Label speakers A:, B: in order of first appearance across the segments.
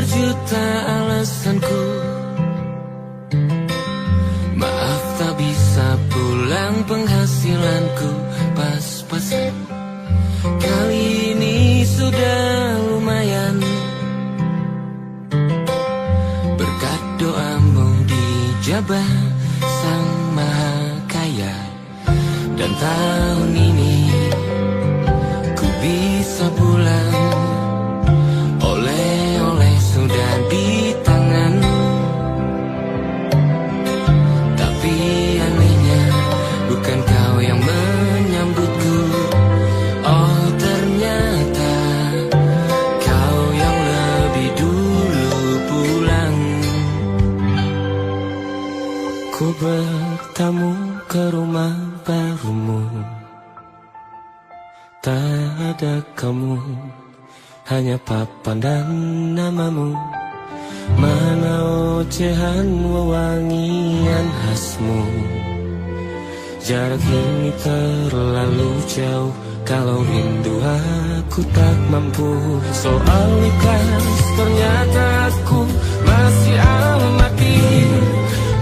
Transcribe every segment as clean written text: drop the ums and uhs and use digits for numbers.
A: berjuta alasanku. Maaf tak bisa pulang, penghasilanku pas-pasan. Kali ini sudah lumayan, berkat doamu dijabah Sang Maha Kaya. Dan tahun ini ku bisa pulang, oleh-oleh sudah di tangan. Tapi anehnya bukan kau yang menyambutku. Oh ternyata kau yang lebih dulu pulang. Ku bertamu ke rumah barumu, tak ada kamu, hanya papan dan namamu. Mana ocehan wewangian khasmu. Jarak ini terlalu jauh, kalau rindu aku tak mampu. Soal ikhlas ternyata aku masih amati.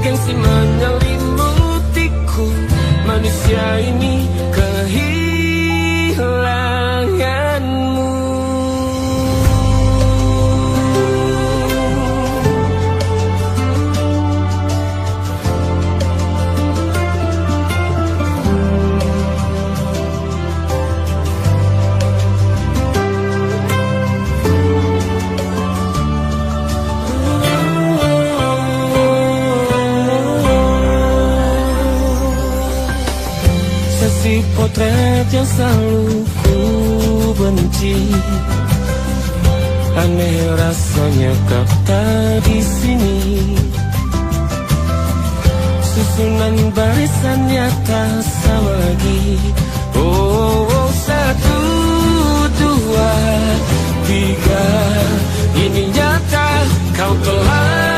A: Gengsi menyelimutiku, manusia ini kehilanganmu. Si potret yang selalu ku benci, aneh rasanya kau tak di sini. Susunan barisannya tak sama lagi. Oh, oh, 1, 2, 3, ini nyata kau telah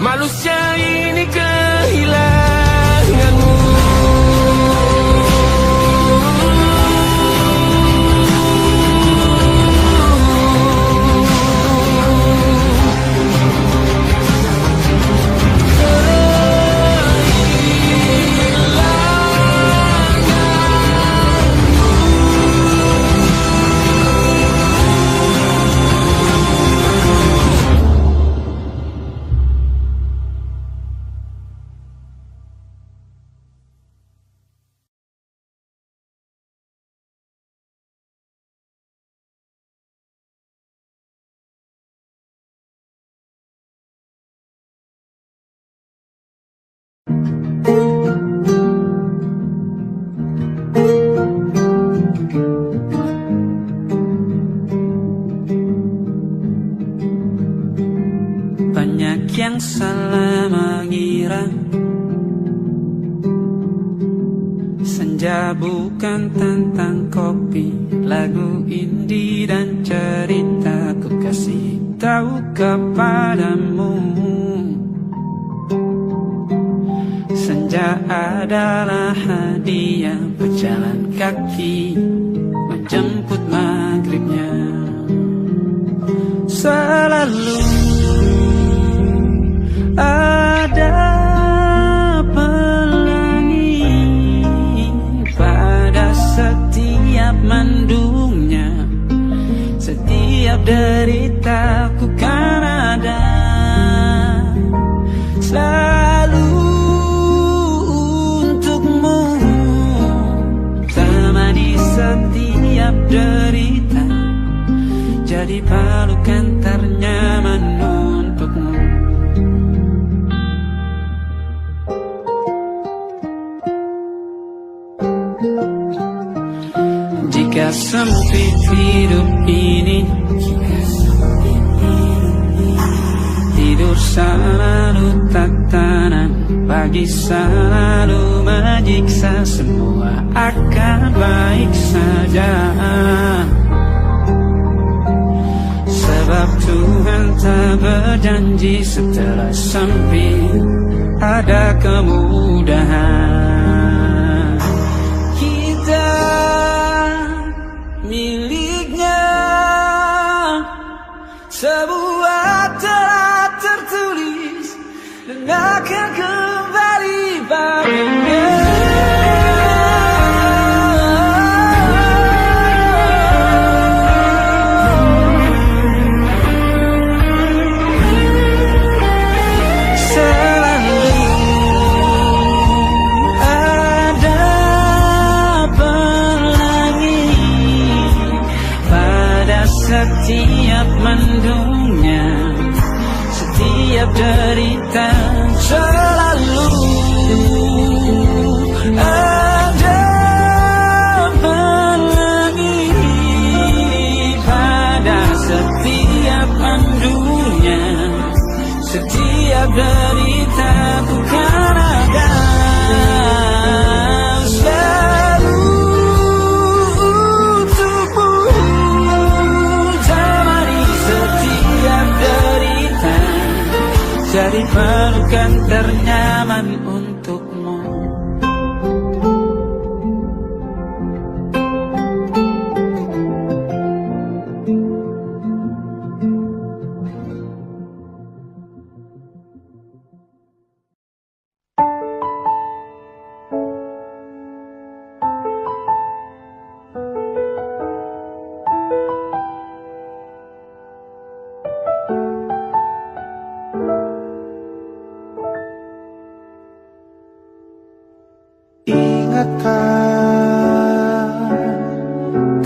A: manusia ini kehilanganmu.
B: Banyak yang salah mengira senja bukan tentang kopi, lagu indie dan cerita. Ku kasih tahu kepadamu, senja adalah hadiah berjalan kaki menjemput maghribnya. Selalu ada pelangi pada setiap mendungnya. Setiap deritaku kan ada selalu setiap derita, jadi pelukan ternyaman untukmu. Jika sempit hidup ini, tidur selalu tatanan, pagi selalu menyiksa, semua akan baik saja. Sebab Tuhan tak berjanji setelah sempit ada kemudahan. Kita miliknya, sebuah telah tertulis dan akan kembali baginya. Setiap mendungnya, setiap derita, selalu ada pelangi. Pada setiap mendungnya, setiap derita, bukan ada. Jadi pelukan ternyaman untukmu.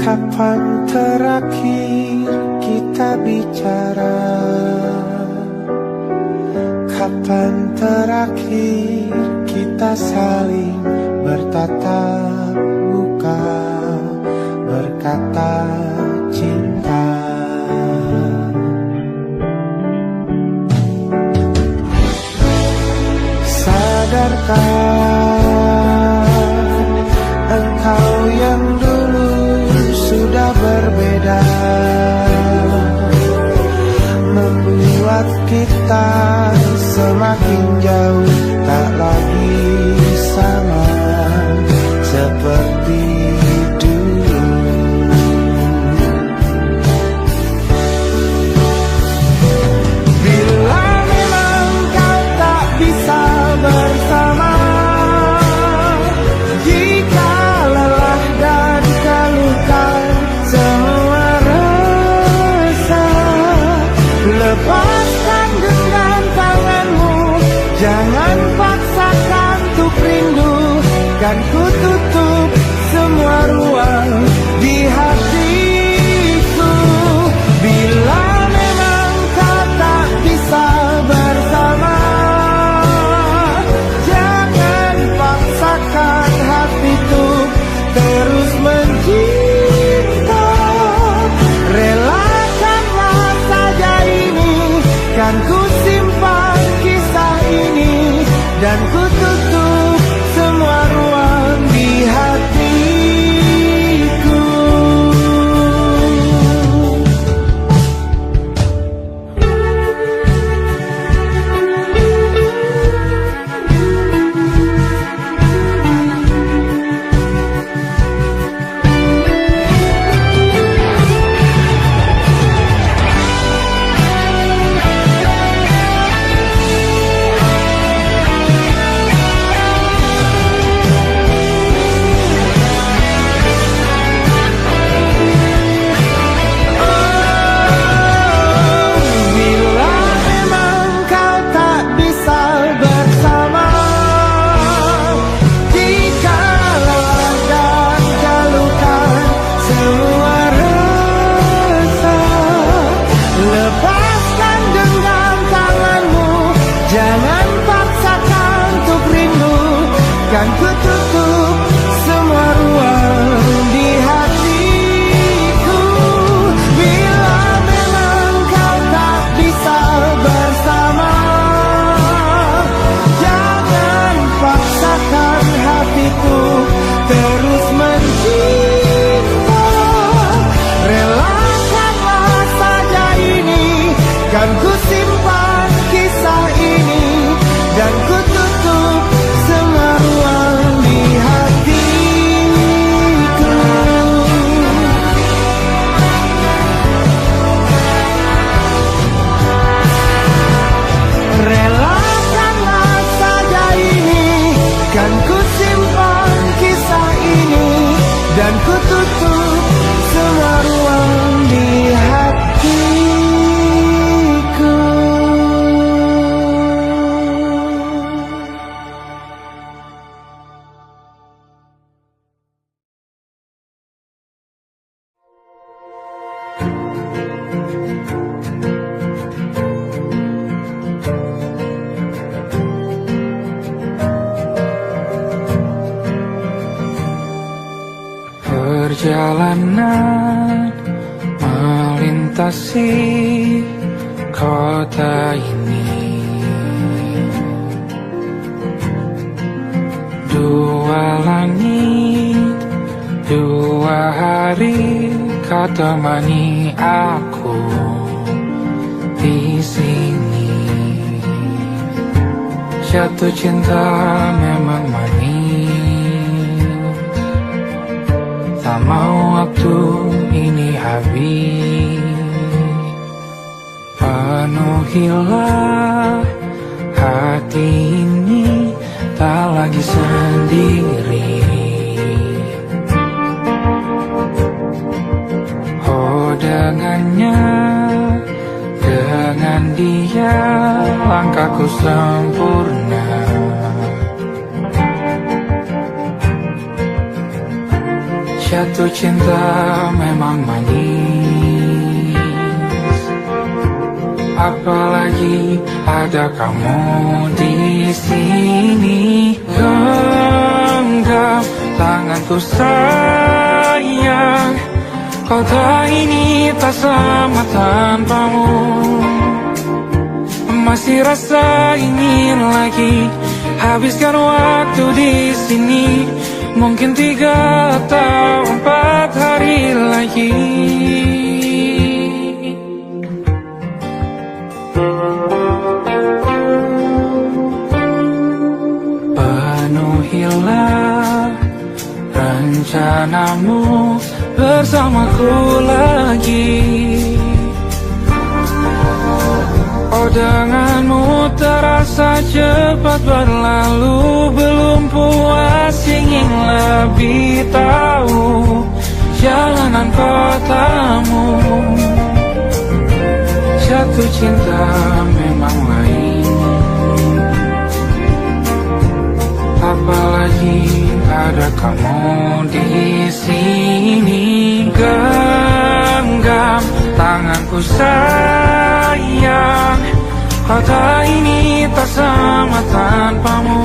C: Kapan terakhir kita bicara? Kapan terakhir kita saling bertatap muka, berkata cinta? Sadarkah engkau yang dulu sudah berbeda, membuat kita semakin jauh, tak lagi sama seperti dulu. Bila memang kau tak bisa bersama, jika lelah dan keluhkan semua rasa, lepaskan dengan tanganmu, jangan paksakan untuk rindu, kan ku tutup semua ruang di hatiku. Bila memang kau tak bisa bersama, jangan paksakan hatiku terus mencinta. Relakanlah saja ini, kan ku simpan kisah ini, dan ku tutup semua ruang di hatiku. kan ku tutup semua ruang di hatiku. Bila memang kau tak bisa bersama, jangan paksakan hatiku terus mencinta. Relakanlah saja ini, kan ku simpan kisah ini, dan ku tutup semua ruang di hatiku. Relakanlah saja ini, kan ku simpan kisah ini, dan ku tutup semua ruang di hatiku.
B: Perjalanan melintasi kota ini, dua langit, dua hari kau temani aku di sini. Jatuh cinta memang manis, tak mau waktu ini habis. Penuhilah hati ini, tak lagi sendiri. Oh dengannya, dengan dia langkahku sempurna. Jatuh cinta memang manis, apalagi ada kamu di sini. Genggam tanganku sayang, kota ini tak sama tanpamu. Masih rasa ingin lagi habiskan waktu di sini. Mungkin 3 atau 4 hari lagi. Penuhilah rencanamu bersamaku lagi. Oh denganmu terasa cepat berlalu, belum puas ingin lebih tahu jalanan kotamu. Jatuh cinta memang lain, apalagi ada kamu di sini. Genggam tanganku sayang, kota ini tak sama tanpamu.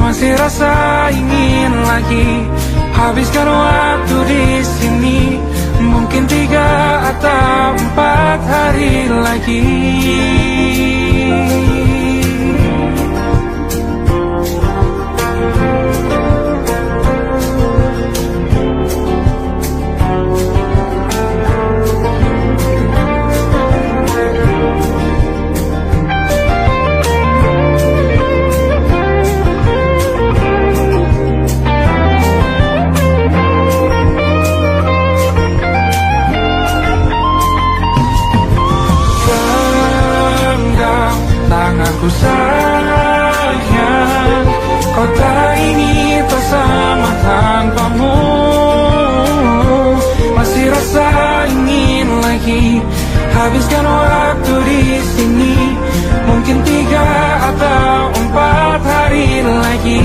B: Masih rasa ingin lagi habiskan waktu di sini. Mungkin 3 atau 4 hari lagi. Tanganku sayang, kota ini tak sama tanpamu. Masih rasa ingin lagi habiskan waktu di sini. Mungkin 3 atau 4 hari lagi.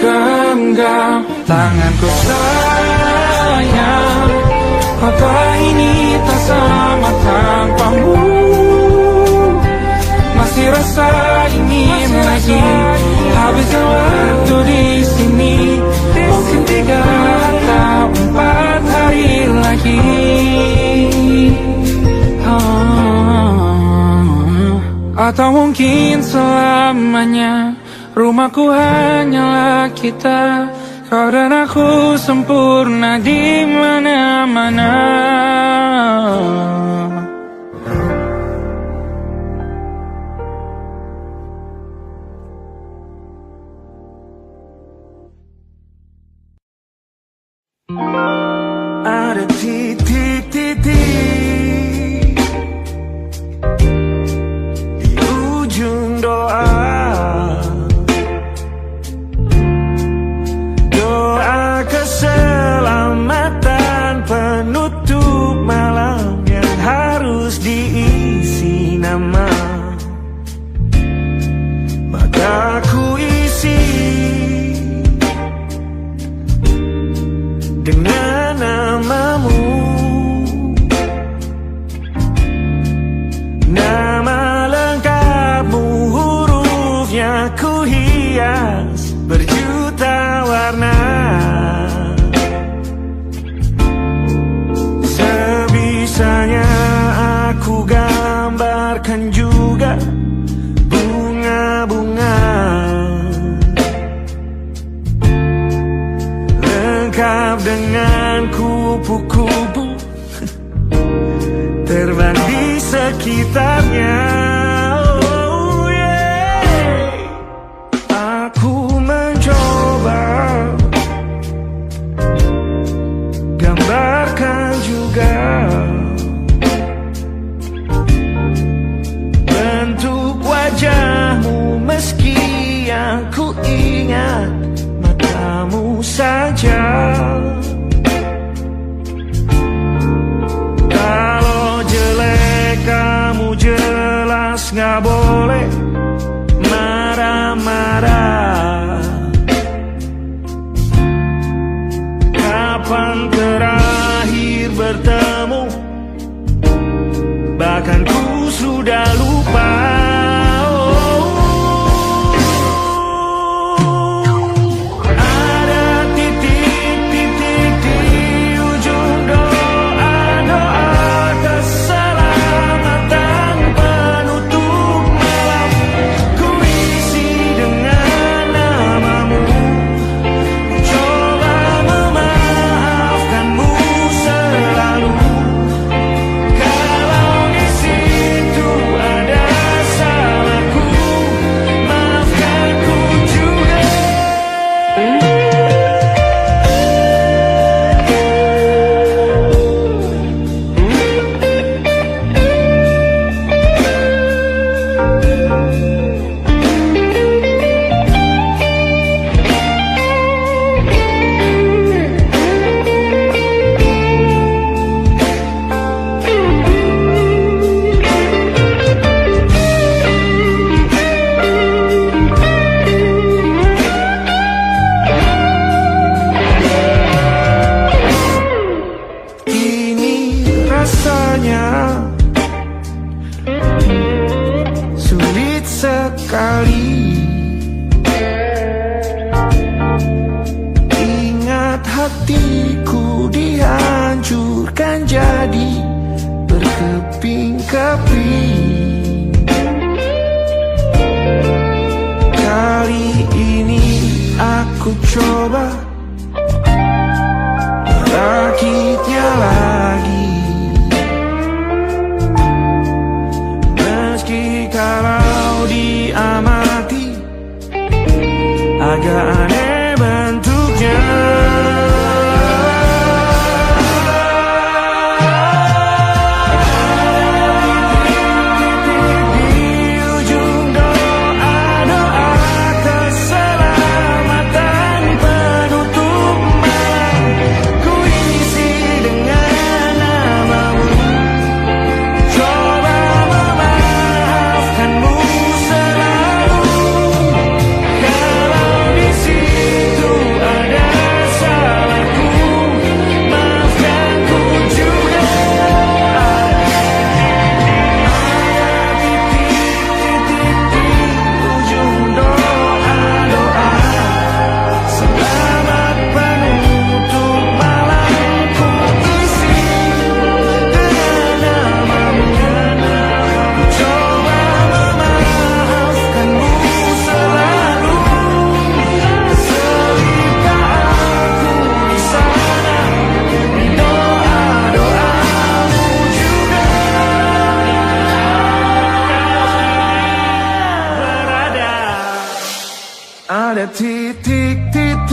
B: Genggam tanganku sayang, kota ini tak sama tanpamu. Masih habiskan waktu di sini, mungkin 3 atau 4 hari lagi. Atau mungkin selamanya. Rumahku hanyalah kita, kau dan aku sempurna di mana-mana.
C: Ada titik-titik di ujung doa, doa keselamatan penutup malam yang harus diisi nama. Maka ku isi dengan namamu, nama lengkapmu, hurufnya ku hias berjuta warna. Sebisanya aku gambarkan juga bunga-bunga lengkap dengan kupu-kupu terbang di sekitarnya. Oh yeah. Aku mencoba gambarkan juga bentuk wajahmu, meski yang ku ingat matamu saja. Kalau jelek kamu jelas gak boleh marah-marah. Kapan terakhir bertemu, bahkan ku sudah lupa. Sulit sekali ingat hatiku dihancurkan jadi berkeping-keping. Kali ini aku coba merakitnya lagi. Kalau diamati agak aneh bentuknya. Di ujung doa-doa keselamatan penutup malam, ku isi dengan namamu. Coba memaafkanmu selalu. Kalau di sini
B: pada titik-titik.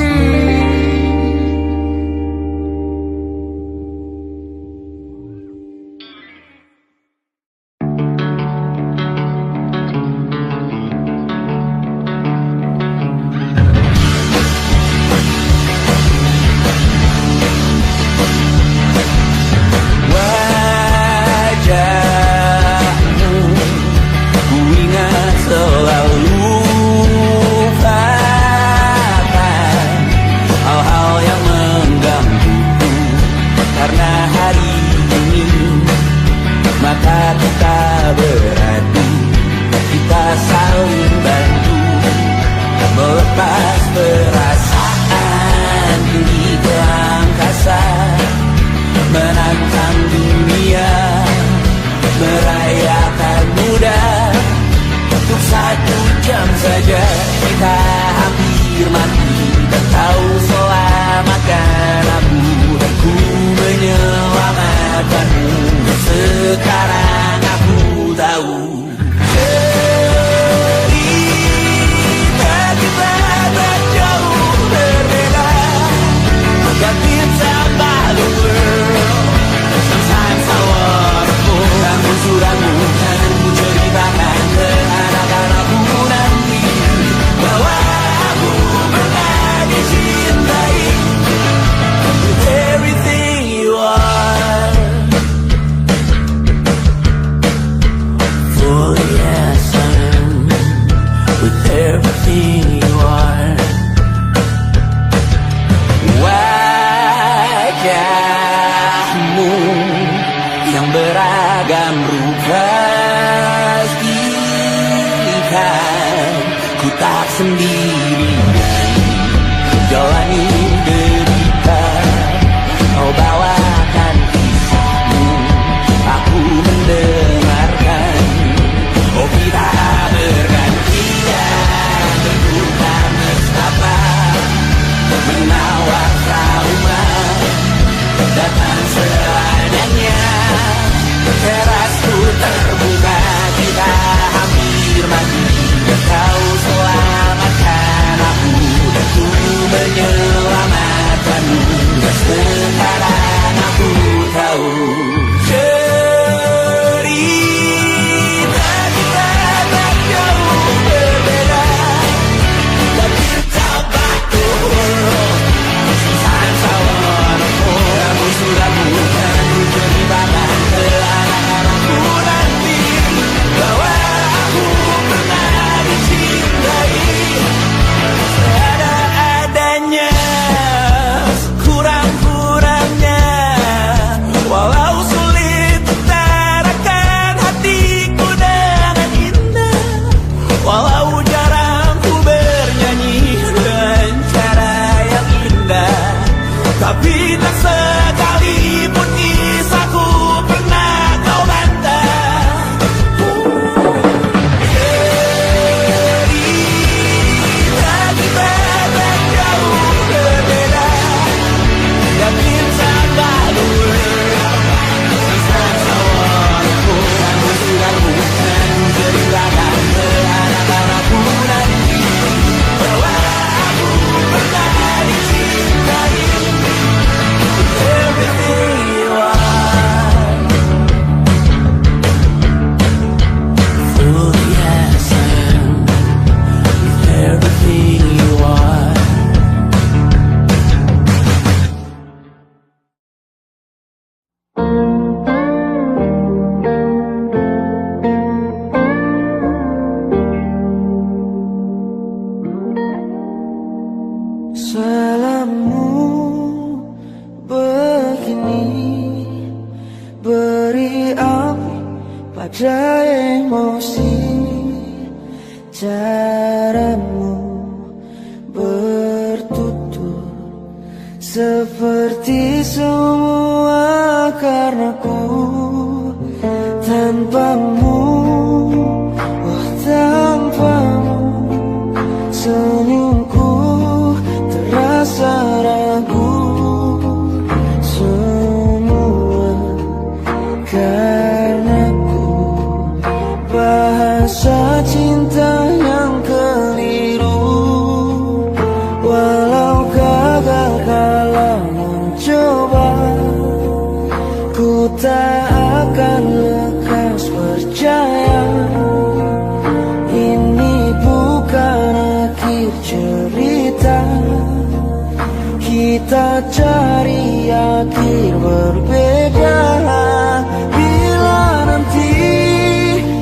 C: Bahasa cinta yang keliru mencari akhir berbeda. Bila nanti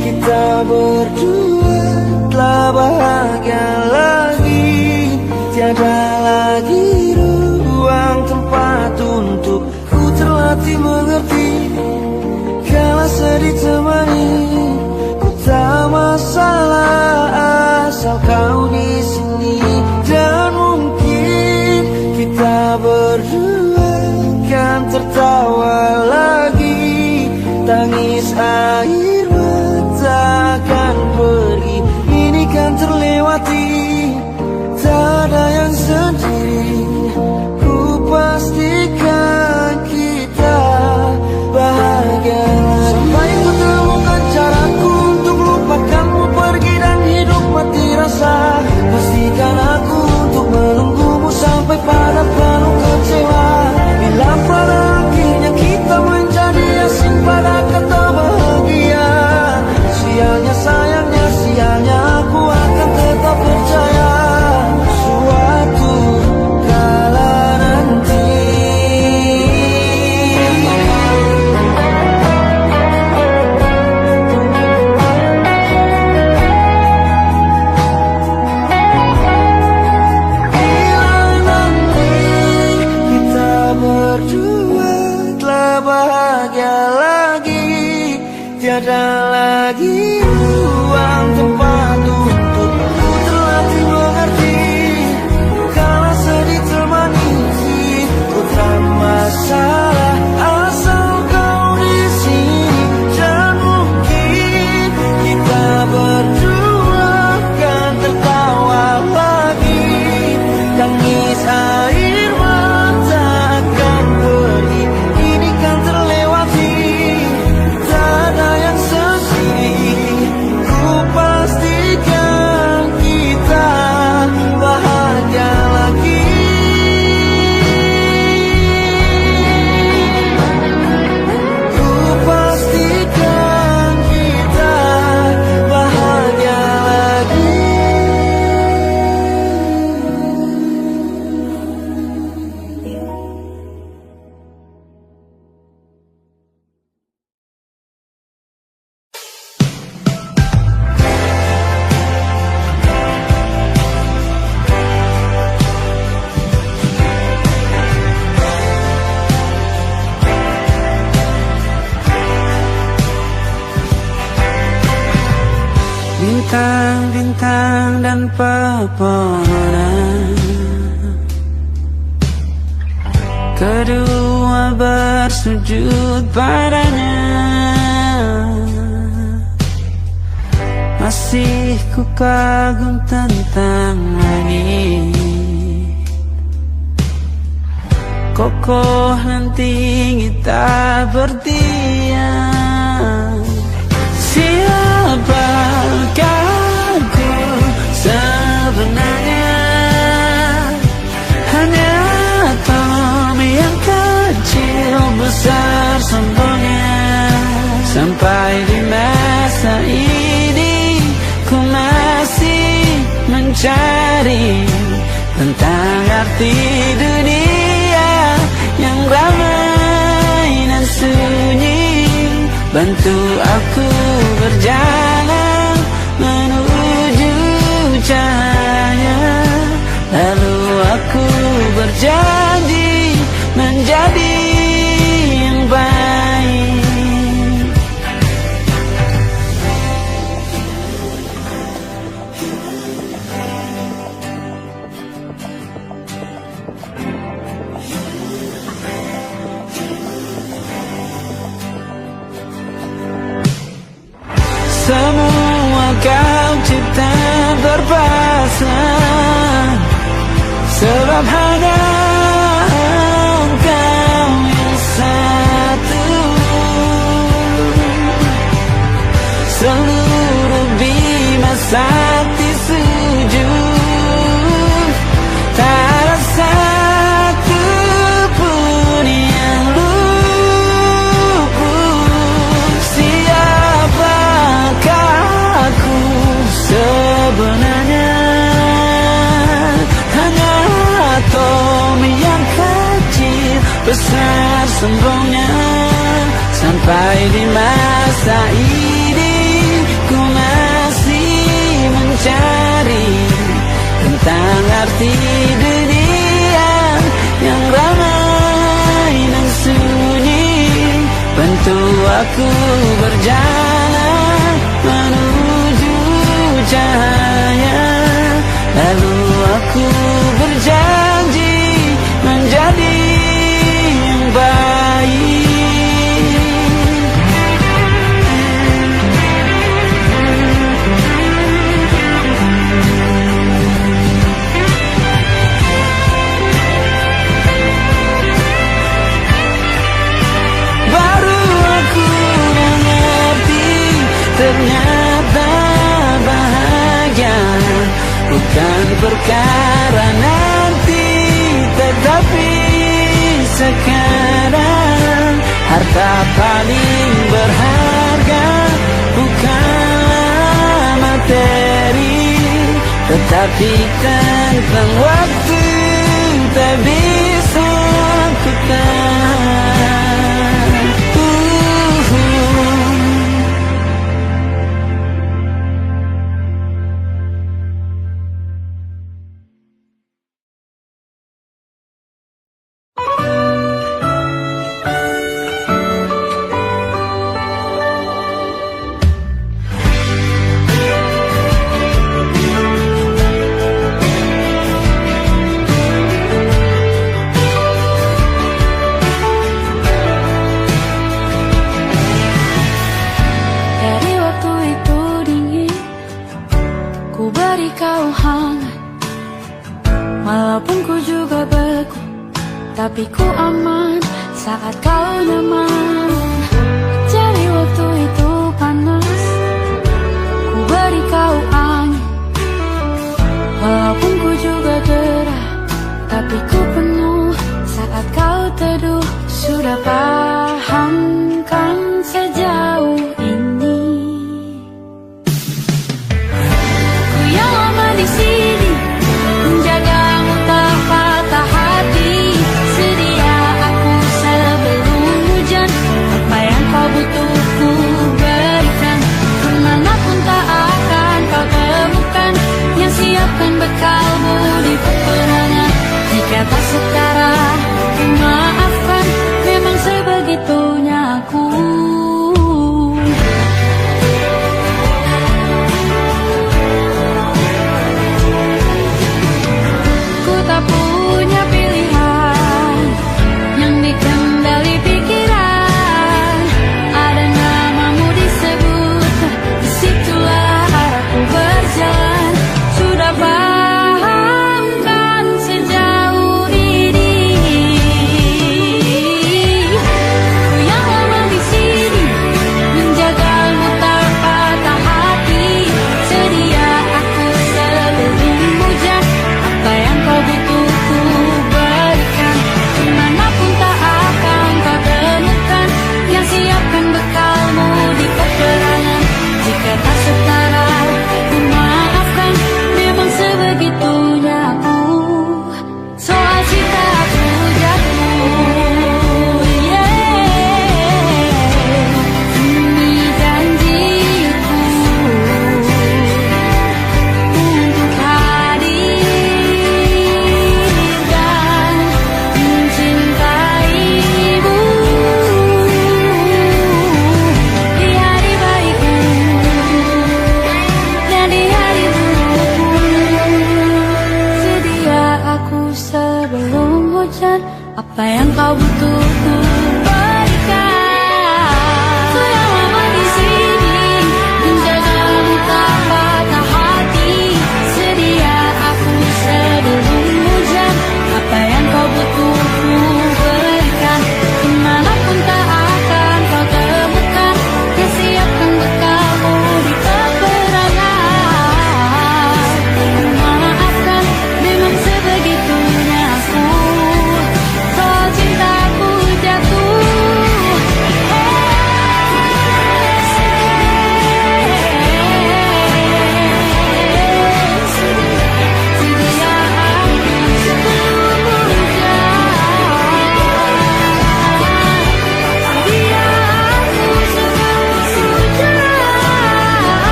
C: kita berdua telah bahagia lagi, tiada lagi ruang tempat untuk ku terlatih mengerti. Kala sedih temani, ku tak masalah asal kau di sini. Dan mungkin kita berdua kan tertawa lagi, tangis air mata akan pergi, ini kan terlewati. Tak ada yang sendiri, ku pastikan kita bahagia. Sampai ku temukan caraku untuk lupakanmu pergi dan hidup mati rasa. Pastikan aku untuk menunggumu sampai pada penuh kecewa. Bila pada akhirnya kita menjadi asing pada kata bahagia, sialnya sayangnya sialnya aku akan tetap percaya suatu kala nanti. Tiada lagi ruang tempat untuk ku terlatih mengerti. Kala sedih temani, ku tak masalah asal kau di sini. Dan mungkin kita berdua kan tertawa lagi, tangis air mata akan pergi, ini kan terlewati. Ku pastikan kita bahagia lagi. Ku pastikan kita bahagia lagi. Bintang-bintang dan pepohonan, kedua bersujud padanya. Masih ku kagum tentang langit, kokoh dan tinggi tak berdiam. Siapakah ku sebenarnya? Hanya atom yang kecil besar sombongnya. Sampai di masa ini ku masih mencari tentang arti dunia yang ramai dan sunyi. Bantu aku berjalan menuju cahaya, lalu aku berjanji menjadi yang baik. Semua kau cipta berpasang, sebab hanya engkau yang satu. Seluruh bima sakti sujud, tak ada satu pun yang luput. Siapakah aku sebenarnya? Hanya atom
A: besar sombongnya. Sampai di masa ini ku masih mencari tentang arti dunia yang ramai dan sunyi. Bantu aku berjalan menuju cahaya, lalu aku berjanji menjadi yang baik. Baru aku mengerti, ternyata bahagia bukan perkara nanti, tetapi sekarang. Harta paling berharga bukanlah materi, tetapi tentang waktu tak bisa ku tahan.
D: Tapi ku aman saat kau nyaman. Jadi waktu itu panas, ku beri kau angin. Walaupun ku juga gerah, tapi ku penuh saat kau teduh. Sudah paham kan sejauh ini? Ku yang lama di sini menjagamu tak patah hati. Sedia aku sebelum hujan, apa yang kau butuh ku berikan. Kemanapun tak akan kau temukan yang siapkan bekalmu di peperangan. Jika tak setara, ku maafkan, memang sebegitu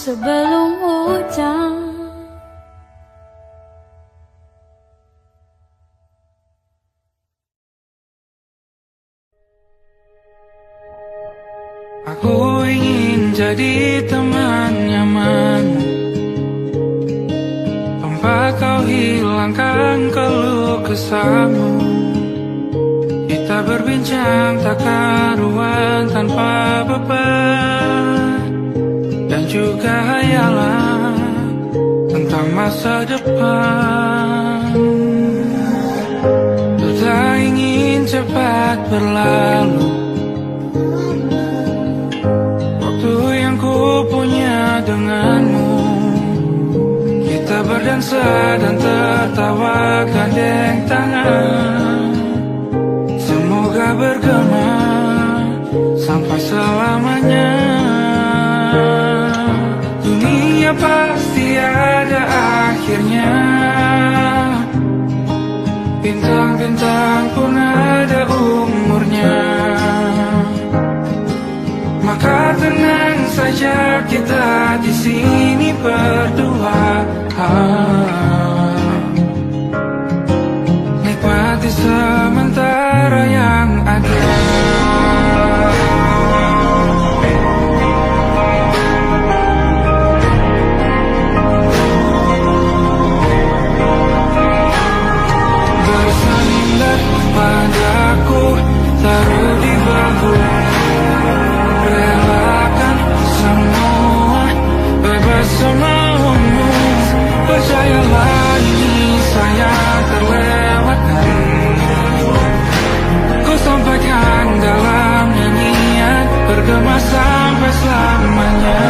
D: sebelum hujan.
B: Aku ingin jadi teman nyaman, tempat kau hilangkan keluh kesahmu. Kita berbincang tak karuan tanpa beban, dan juga hayalan tentang masa depan. Ku tak ingin cepat berlalu, waktu yang ku punya denganmu. Kita berdansa dan tertawa gandeng tangan, semoga bergema sampai selamanya. Dunia pasti ada akhirnya, bintang-bintang pun ada umurnya. Maka tenang saja kita di sini berdua, nikmati sementara yang ada. Bersandar padaku, taruh di bahu, relakan semua, bebas semaumu. Percayalah ini saya terlewatkan, ku sampaikan dalam nyanyian, bergema sampai selamanya.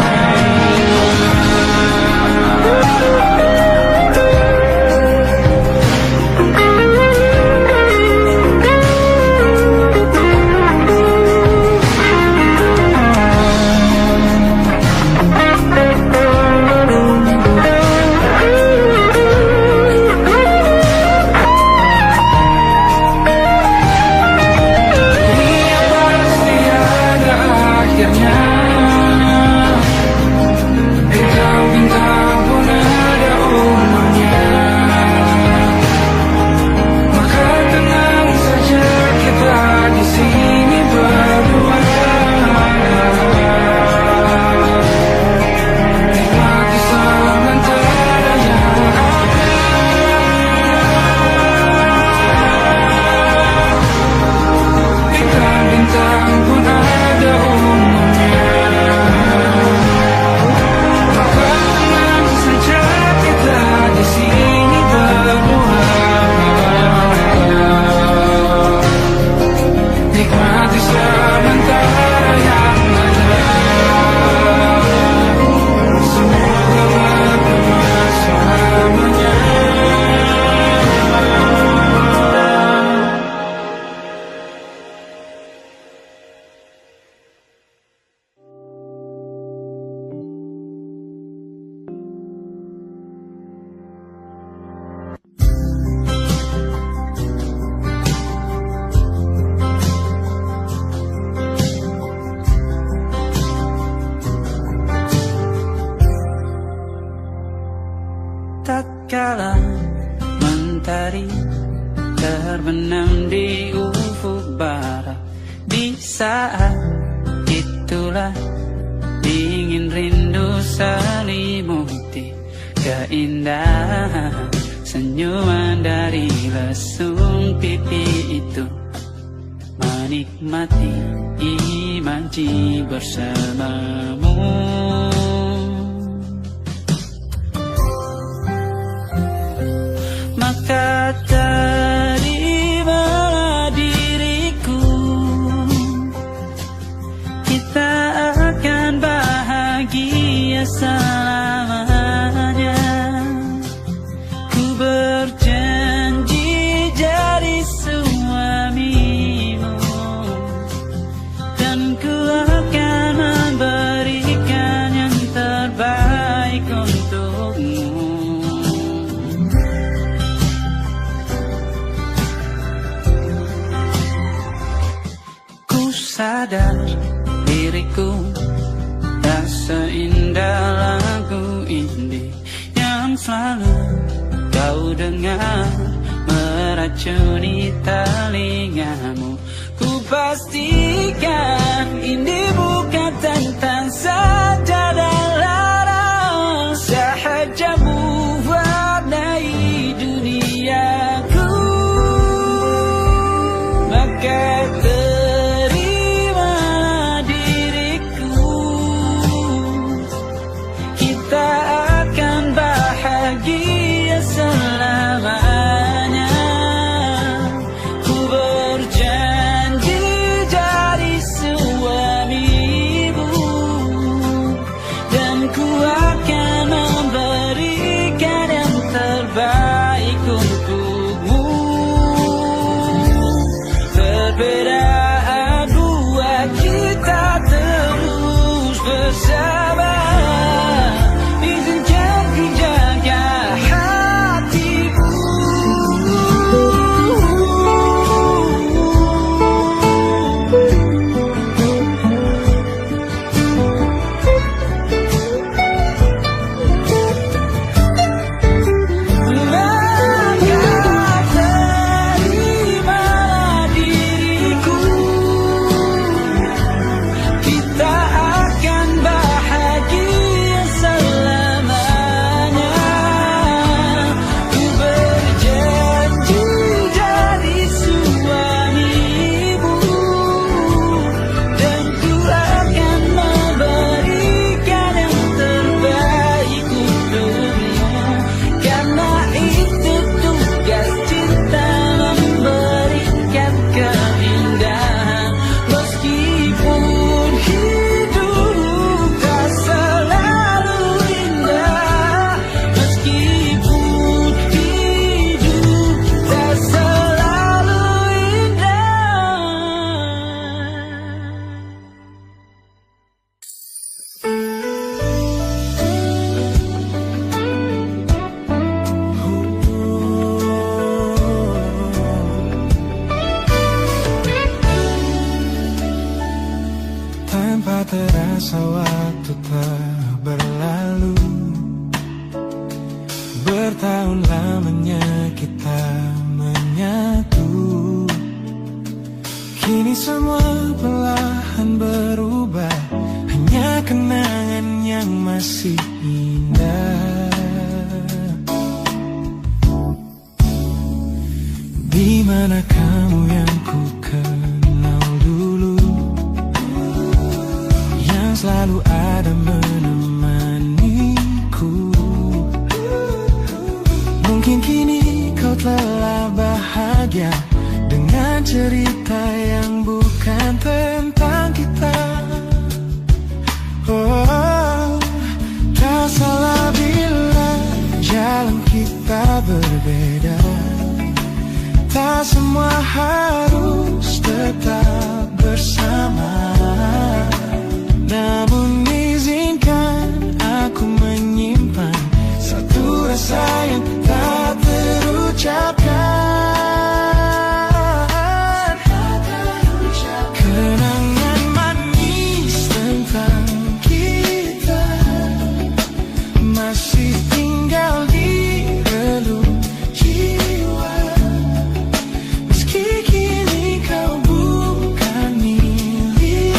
E: Tatkala mentari terbenam di ufuk barat, di saat itulah dingin rindu selimuti keindahan senyuman dari lesung pipi itu. Menikmati imaji bersamamu, maka terimalah diriku, kita akan bahagia selamanya. Ku berjanji jadi suamimu, dan ku akan memberikan yang terbaik untukmu. Sadar diriku tak seindah selalu kau dengar meracuni telingamu. Ku pastikan ini bukan tentang saja dan lara, sahaja mewarnai duniaku. Maka terima diriku, kita akan bahagia selamanya. Ku berjanji jadi suamimu, dan ku akan memberikan yang terbaik untukmu. Perbedaan buat kita terus bersama. Izinkan ku jaga hatimu. Maka terimalah diriku, kita akan bahagia selamanya. Ku berjanji jadi suamimu, dan ku akan memberikan yang terbaik untukmu. Karena itu tugas cinta, memberikan keindahan. Meskipun hidup tak selalu indah, meskipun hidup tak selalu indah.
B: Tanpa terasa waktu telah berlalu, bertahun lamanya kita menyatu. Kini semua perlahan berubah, hanya kenangan yang masih indah. Di mana kamu yang ku kenal dulu, yang selalu ada menemaniku. Mungkin kini kau telah bahagia dengan cerita yang bukan tentang kita. Oh, tak salah bila jalan kita berbeda. Tak semua harus tetap bersama. Namun izinkan aku menyimpan satu rasa yang tak terucapkan. Kenangan manis tentang kita masih tinggal di relung jiwa. Meski kini kau bukan milikku,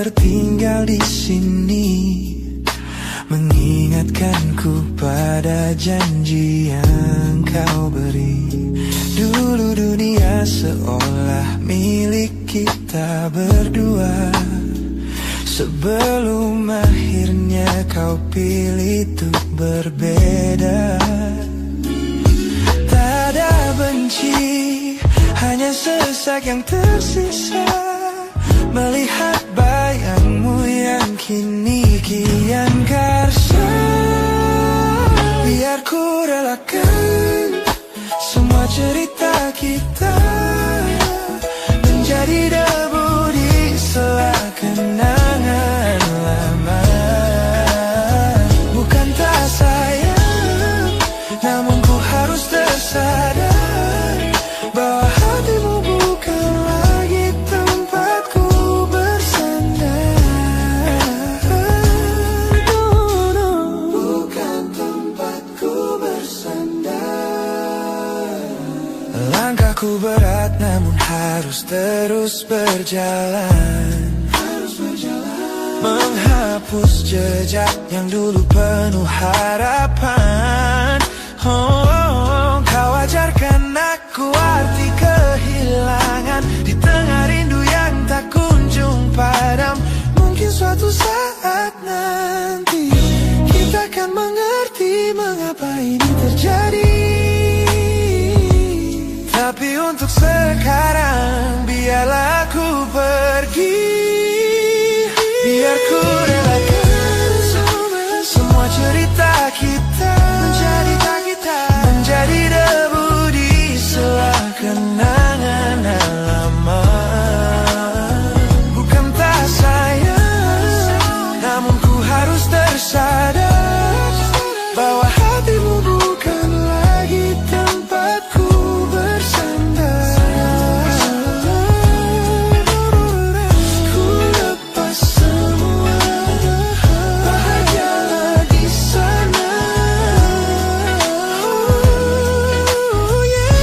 C: tertinggal di sini, mengingatkanku pada janji yang kau beri. Dulu dunia seolah milik kita berdua, sebelum akhirnya kau pilih untuk berbeda. Tak ada benci, hanya sesak yang tersisa, melihat bayangmu yang kini kian karsa. Biar ku relakan semua cerita kita menjadi debu di sela kenangan lama. Bukan tak sayang, namun ku harus tersadar bahwa hatimu bukan lagi tempatku bersandar. Bukan tempatku bersandar. Langkahku berat namun harus terus berjalan, menghapus jejak yang dulu penuh harapan. Kau ajarkan aku arti kehilangan di tengah rindu yang tak kunjung padam. Mungkin suatu saat nanti kita akan mengerti mengapa ini terjadi. Tapi untuk sekarang biarlah aku pergi. Biar ku relakan semua cerita kita menjadi debu di sela kenangan lama. Bukan tak sayang, namun ku harus tersadar bahwa hatimu bukan lagi tempatku bersandar. Ku lepas semua, bahagialah di sana. Oh yeah.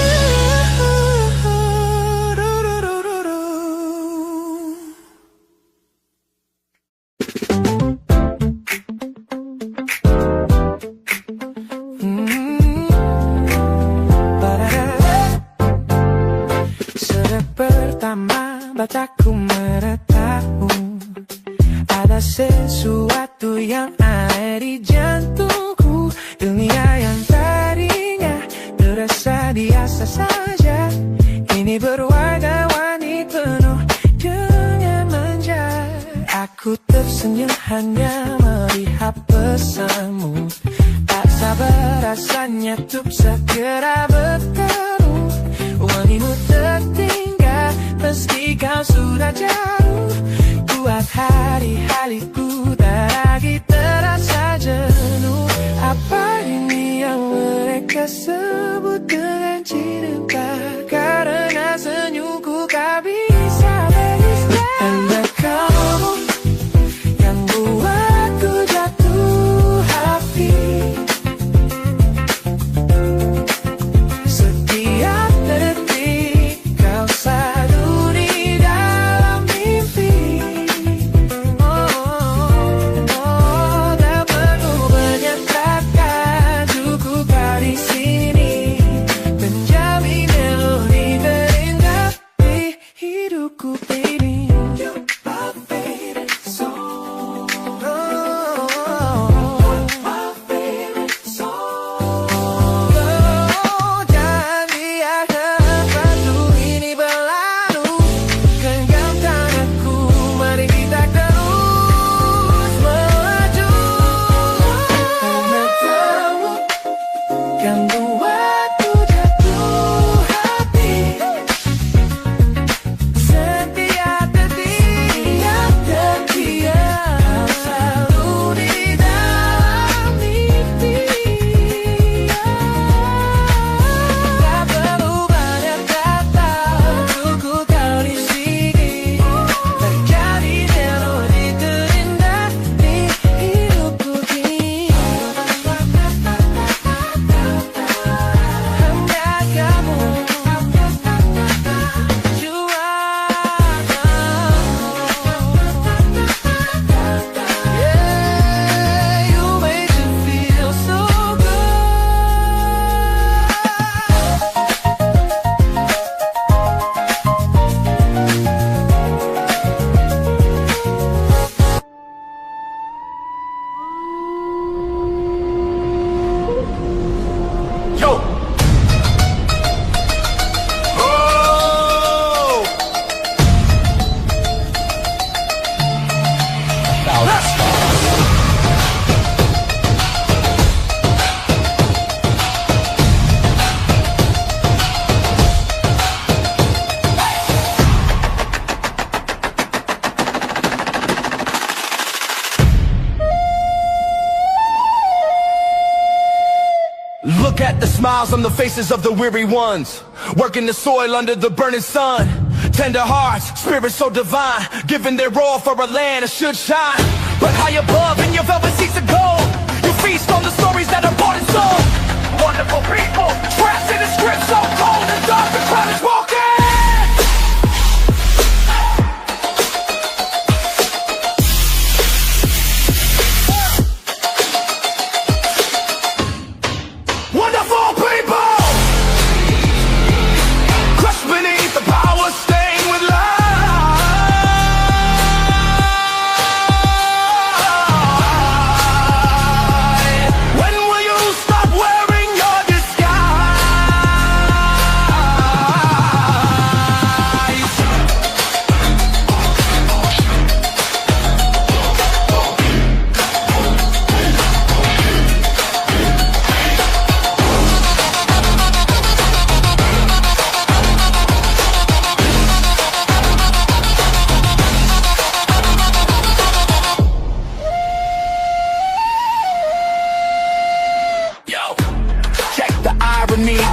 C: Sejak pertama mataku meratamu, ada sesuatu yang aneh di jantungku. Dunia yang tadinya terasa biasa saja, kini berwarna-warni penuh dengan manja. Aku tersenyum hanya melihat pesanmu, tak sabar rasanya untuk segera bertemu. Wangimu tertinggal meski kau sudah jauh, buat hari-hariku tak lagi terasa jenuh. Apa ini yang mereka sebut dengan cinta? Karena senyumku kau bisa beristirahat. Ada kamu yang buatku jatuh hati. Setiap detik kau selalu di dalam mimpi. Tak perlu banyak kata, cukup kau di sini.
F: Look at the smiles on the faces of the weary ones, working the soil under the burning sun. Tender hearts, spirits so divine, giving their all for a land that should shine. But high above in your velvet seats of gold, you feast on the stories that are bought and sold. Wonderful people, trapped in a script so cold and dark, the crowd is walking. Wonderful people, crushed beneath the power, stained with light. When will you stop wearing your disguise?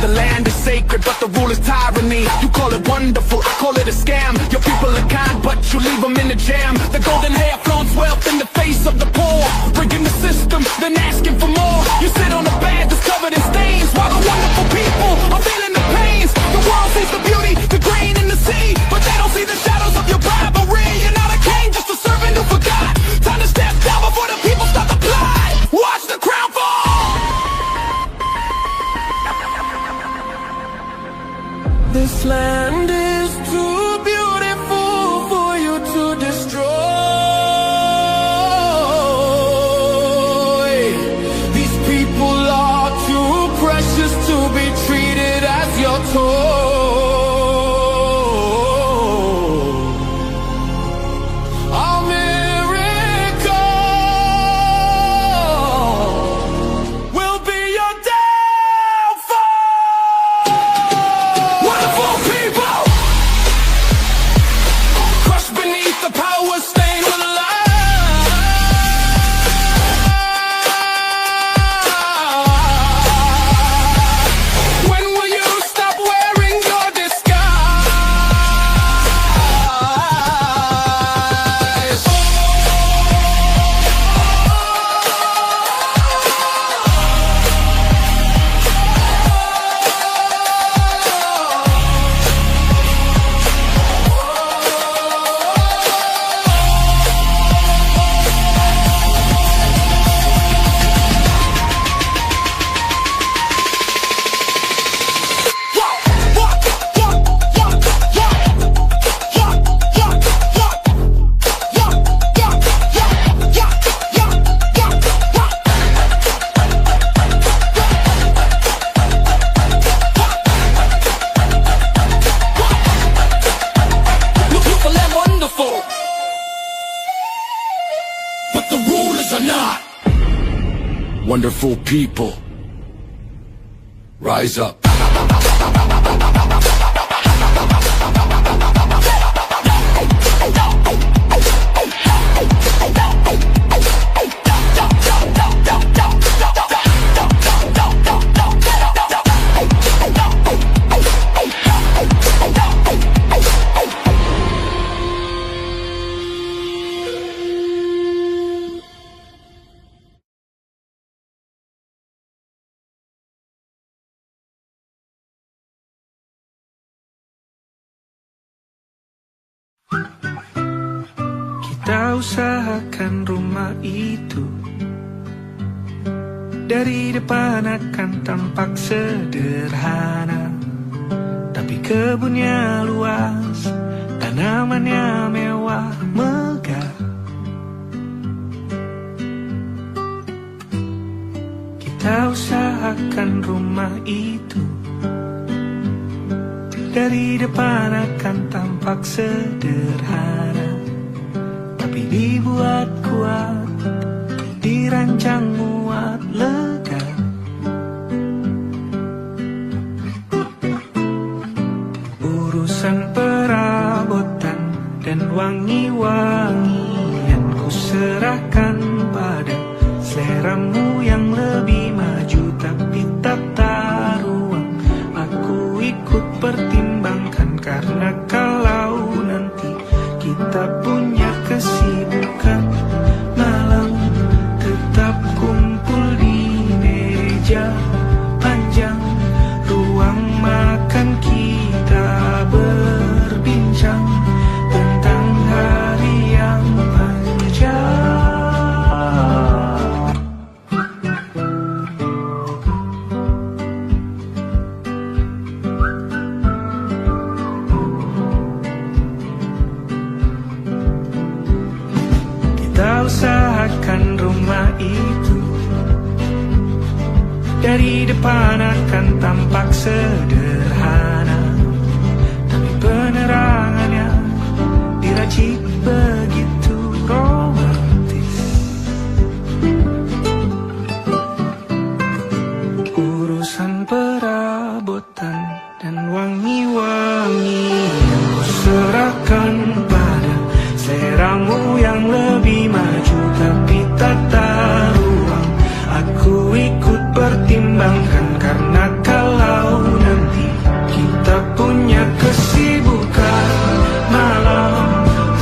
F: The land is sacred, but the rule is tyranny. You call it wonderful, I call it a scam. Your people are kind, but you leave them in the jam. The golden hair flaunts wealth in the face of the poor, rigging the system, then asking for more. You sit on a bed that's covered in stains, while the wonderful people are feeling the pains. The world sees the beauty, the green in the sea, but they don't see the shadows of your bribery. You're not a king, just a servant who forgot. Time to step down before the people start to fly. Watch the crown fall.
B: This land is too beautiful for you to destroy. These people are too precious to be treated as your toy. Our miracle will be your downfall. Wonderful people, crushed beneath the power, stained with light. When will you stop wearing your disguise? Beautiful and wonderful, but the rulers are not. Wonderful people, rise up. Kita usahakan rumah itu dari depan akan tampak sederhana, tapi kebunnya luas, tanamannya mewah megah. Kita usahakan rumah itu dari depan akan tampak sederhana, tapi dibuat kuat, dirancang muat lega. Urusan perabotan dan wangi-wangian ku serahkan pada seleramu yang lebih maju, tapi tak tahu itu. Dari depan akan tampak sederhana, tapi penerangannya diracik begitu romantis. Urusan perabotan dan wangi-wangi yang ku serahkan pada seleramu yang lebih maju, tapi tata ruang aku ikut pertimbangkan, karena kalau nanti kita punya kesibukan malam,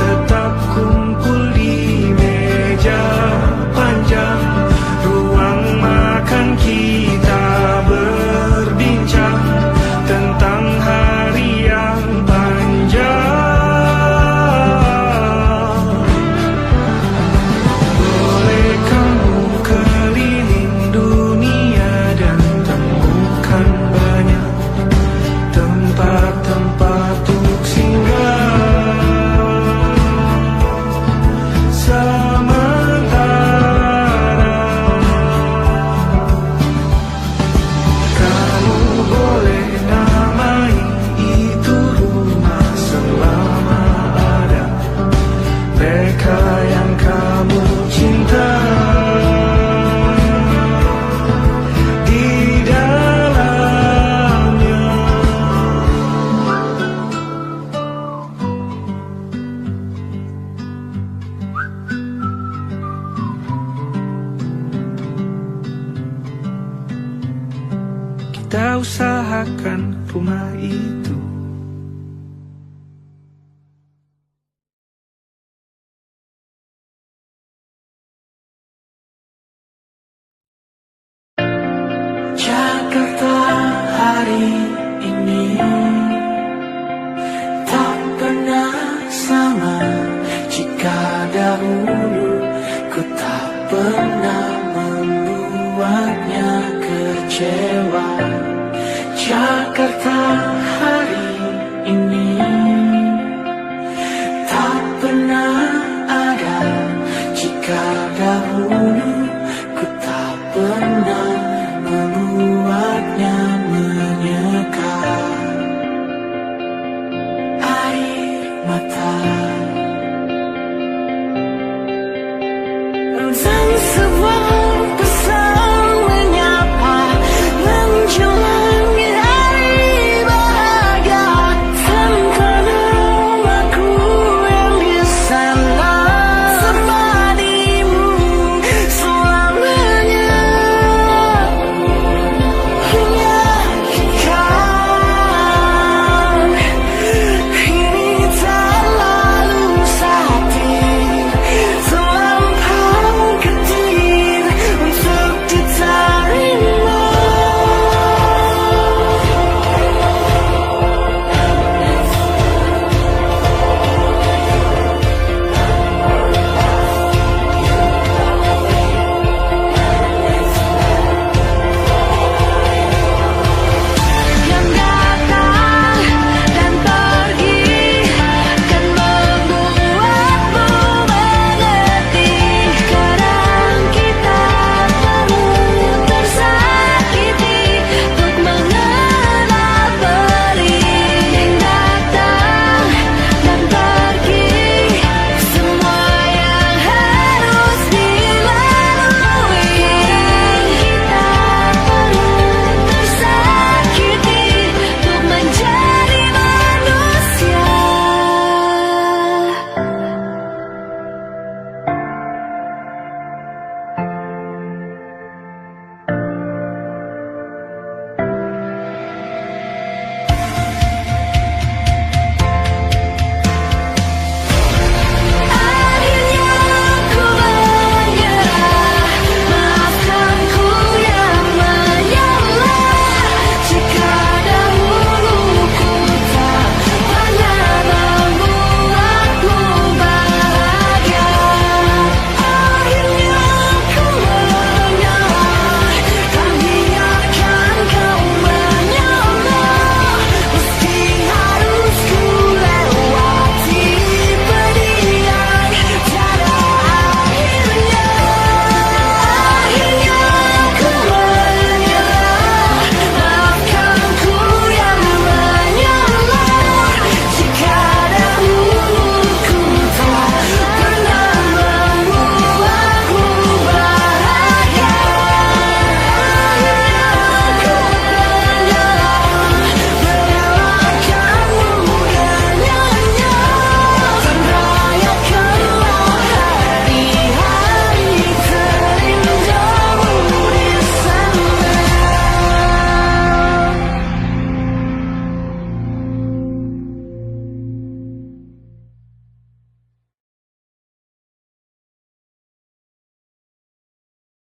B: tetap kumpul di meja panjang ruang makan, kita berbincang tentang hari yang panjang. Boleh kamu keliling dunia dan temukan banyak tempat-tempat untuk singgah. Sementara kamu boleh namai itu rumah selama ada mereka yang kamu cinta di dalamnya. Kita usahakan rumah itu. Jakarta hari ini tak pernah sama jika dahulu ku tak pernah membuatnya kecewa. Jakarta hari ini tak pernah ada jika dahulu